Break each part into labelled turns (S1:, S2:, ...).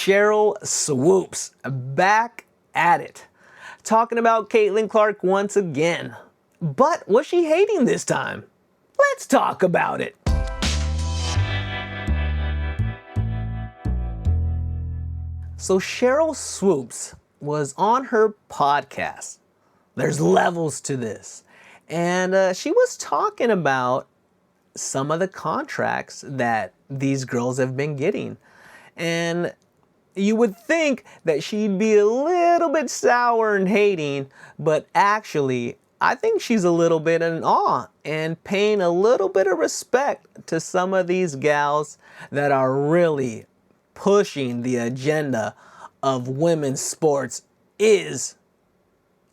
S1: Sheryl Swoopes back at it, talking about Caitlin Clark once again. But was she hating this time? Let's talk about it. So Sheryl Swoopes was on her podcast. There's levels to this. And she was talking about some of the contracts that these girls have been getting. And you would think that she'd be a little bit sour and hating, but actually, I think she's a little bit in awe and paying a little bit of respect to some of these gals that are really pushing the agenda of women's sports is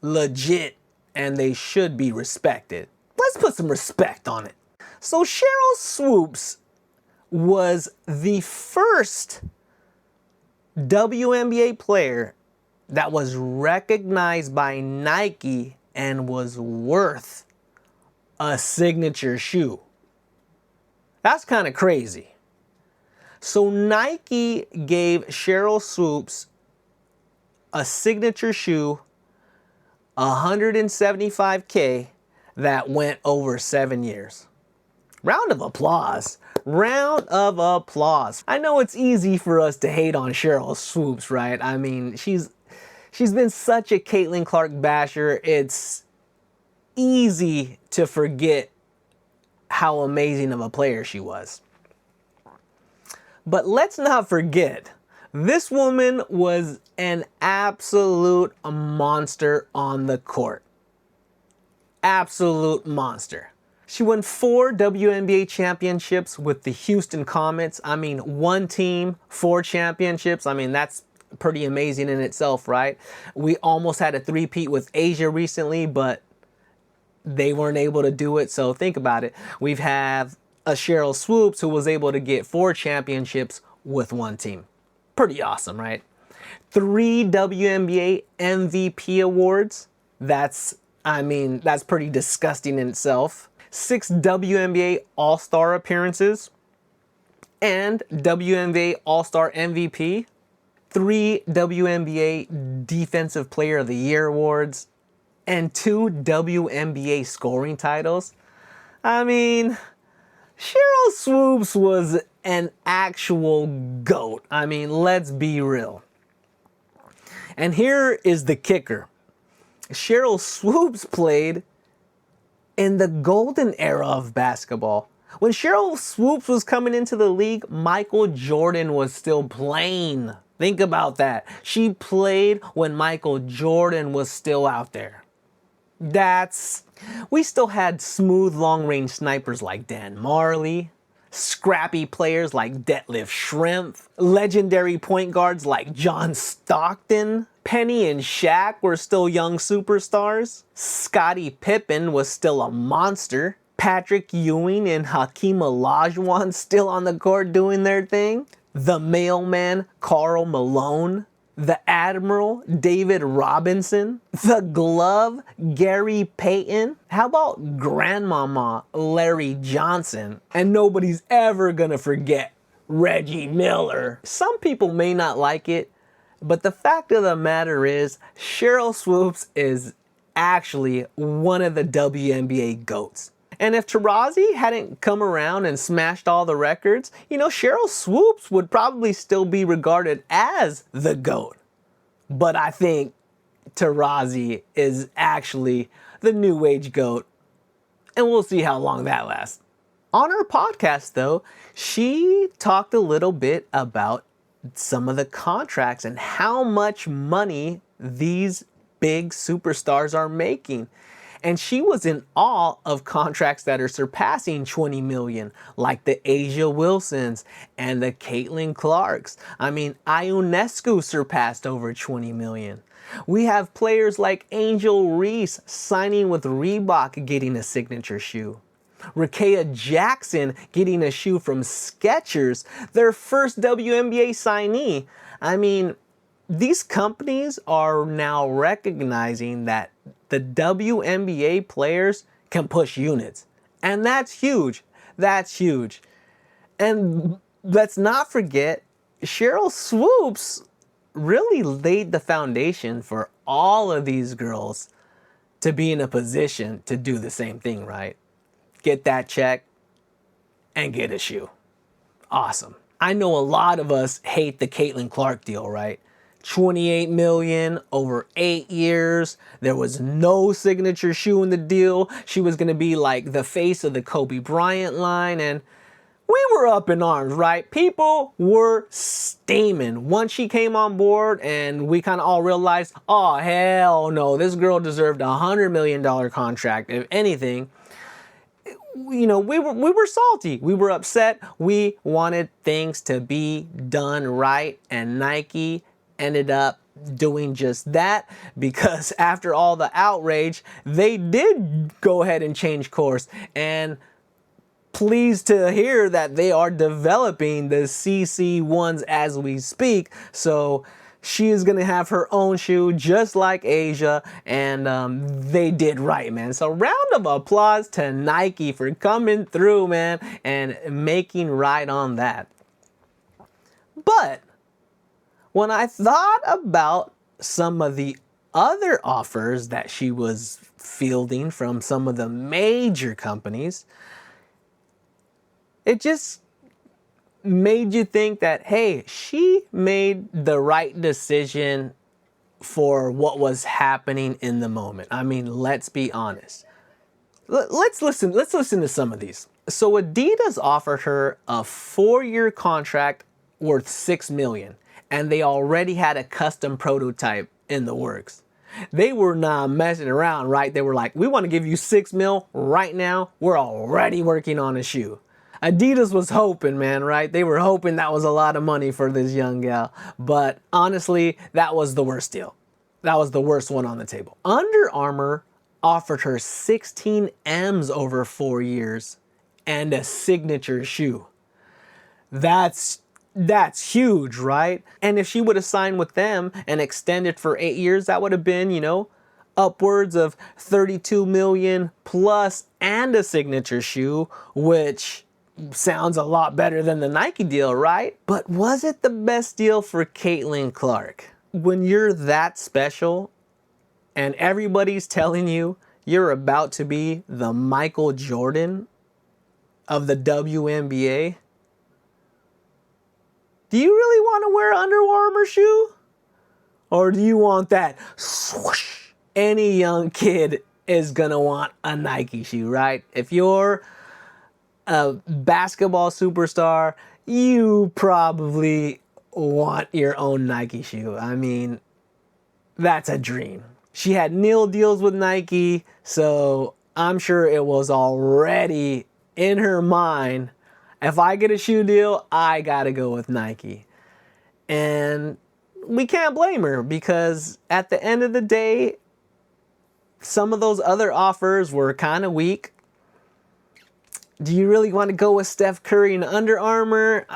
S1: legit and they should be respected. Let's put some respect on it. So Sheryl Swoopes was the first WNBA player that was recognized by Nike and was worth a signature shoe. That's kind of crazy. So Nike gave Sheryl Swoopes a signature shoe, $175K, that went over 7 years. Round of applause. Round of applause. I know it's easy for us to hate on Sheryl Swoopes, right? I mean, she's been such a Caitlin Clark basher. It's easy to forget how amazing of a player she was. But let's not forget, this woman was an absolute monster on the court. Absolute monster. She won 4 WNBA championships with the Houston Comets. I mean, one team, 4 championships. I mean, that's pretty amazing in itself, right? We almost had a three-peat with Asia recently, but they weren't able to do it. So think about it. We've had a Sheryl Swoopes who was able to get 4 championships with one team. Pretty awesome, right? 3 WNBA MVP awards. That's pretty disgusting in itself. 6 WNBA All-Star appearances and WNBA All-Star MVP. 3 WNBA Defensive Player of the Year awards and 2 WNBA scoring titles. I mean, Sheryl Swoopes was an actual GOAT. I mean, let's be real. And here is the kicker. Sheryl Swoopes played in the golden era of basketball. When Sheryl Swoopes was coming into the league, Michael Jordan was still playing. Think about that. She played when Michael Jordan was still out there. We still had smooth long-range snipers like Dan Marley, scrappy players like Detlef Schrempf, legendary point guards like John Stockton. Penny and Shaq were still young superstars. Scottie Pippen was still a monster. Patrick Ewing and Hakeem Olajuwon still on the court doing their thing. The Mailman, Karl Malone. The Admiral, David Robinson. The Glove, Gary Payton. How about Grandmama, Larry Johnson? And nobody's ever gonna forget Reggie Miller. Some people may not like it, but the fact of the matter is, Sheryl Swoopes is actually one of the WNBA GOATs. And if Taurasi hadn't come around and smashed all the records, Sheryl Swoopes would probably still be regarded as the GOAT. But I think Taurasi is actually the new age GOAT. And we'll see how long that lasts. On her podcast, though, she talked a little bit about some of the contracts and how much money these big superstars are making. And she was in awe of contracts that are surpassing 20 million, like the Asia Wilsons and the Caitlin Clarks. I mean, Ionescu surpassed over 20 million. We have players like Angel Reese signing with Reebok getting a signature shoe. Rickea Jackson getting a shoe from Skechers, their first WNBA signee. I mean, these companies are now recognizing that the WNBA players can push units. And that's huge. That's huge. And let's not forget, Sheryl Swoopes really laid the foundation for all of these girls to be in a position to do the same thing, right? Get that check and get a shoe. Awesome. I know a lot of us hate the Caitlin Clark deal, right? 28 million over 8 years. There was no signature shoe in the deal. She was going to be like the face of the Kobe Bryant line, and we were up in arms, right? People were steaming once she came on board, and we kind of all realized, oh, hell no, this girl deserved a $100 million contract. If anything, we were salty. We were upset. We wanted things to be done right, and Nike ended up doing just that, because after all the outrage, they did go ahead and change course, and pleased to hear that they are developing the CC1s as we speak. So she is going to have her own shoe just like Asia, and they did right, man. So round of applause to Nike for coming through, man, and making right on that. But when I thought about some of the other offers that she was fielding from some of the major companies, it just made you think that, hey, she made the right decision for what was happening in the moment. I mean, let's be honest. Let's listen to some of these. So Adidas offered her a 4-year contract worth $6 million, and they already had a custom prototype in the works. They were not messing around, right? They were like, we want to give you $6 million right now. We're already working on a shoe. Adidas was hoping, man, right? They were hoping that was a lot of money for this young gal. But honestly, that was the worst deal. That was the worst one on the table. Under Armour offered her 16 M's over 4 years and a signature shoe. That's huge, right? And if she would have signed with them and extended for 8 years, that would have been, upwards of 32 million plus and a signature shoe, which sounds a lot better than the Nike deal, right? But was it the best deal for Caitlin Clark? When you're that special and everybody's telling you you're about to be the Michael Jordan of the WNBA, do you really want to wear an Under Armour shoe? Or do you want that swoosh? Any young kid is gonna want a Nike shoe, right? If you're a basketball superstar, you probably want your own Nike shoe. I mean, that's a dream. She had nil deals with Nike, so I'm sure it was already in her mind, if I get a shoe deal, I gotta go with Nike. And we can't blame her, because at the end of the day, some of those other offers were kind of weak. Do you really want to go with Steph Curry and Under Armour?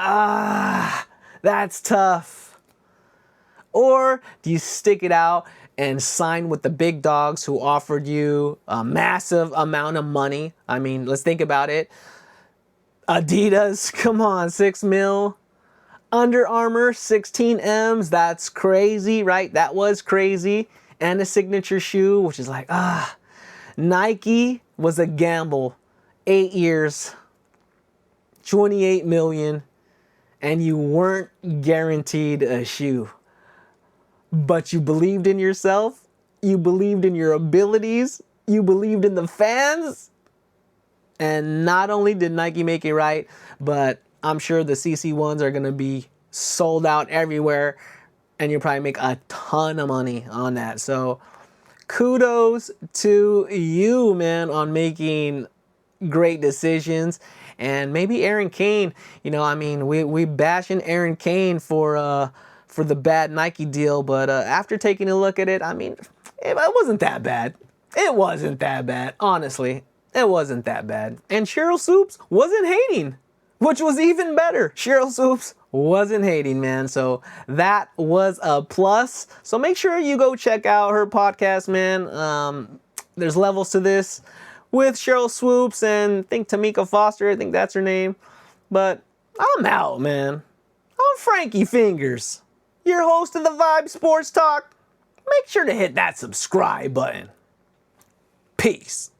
S1: That's tough. Or do you stick it out and sign with the big dogs who offered you a massive amount of money? I mean, let's think about it. Adidas, come on, 6 mil. Under Armour, 16 M's. That's crazy, right? That was crazy. And a signature shoe, which is like, Nike was a gamble. 8 years, 28 million, and you weren't guaranteed a shoe. But you believed in yourself, you believed in your abilities, you believed in the fans, and not only did Nike make it right, but I'm sure the CC1s are going to be sold out everywhere, and you'll probably make a ton of money on that. So kudos to you, man, on making great decisions. And maybe Aaron Kane, we bashing Aaron Kane for the bad Nike deal, but after taking a look at it, it wasn't that bad. It wasn't that bad, honestly. It wasn't that bad. And Sheryl Swoopes wasn't hating, which was even better. Sheryl Swoopes wasn't hating, man. So that was a plus. So make sure you go check out her podcast, man. There's levels to this with Sheryl Swoopes and I think Tamika Foster, I think that's her name. But I'm out, man. I'm I'm Frankie Fingers, your host of the Vibe Sports Talk. Make sure to hit that subscribe button. Peace.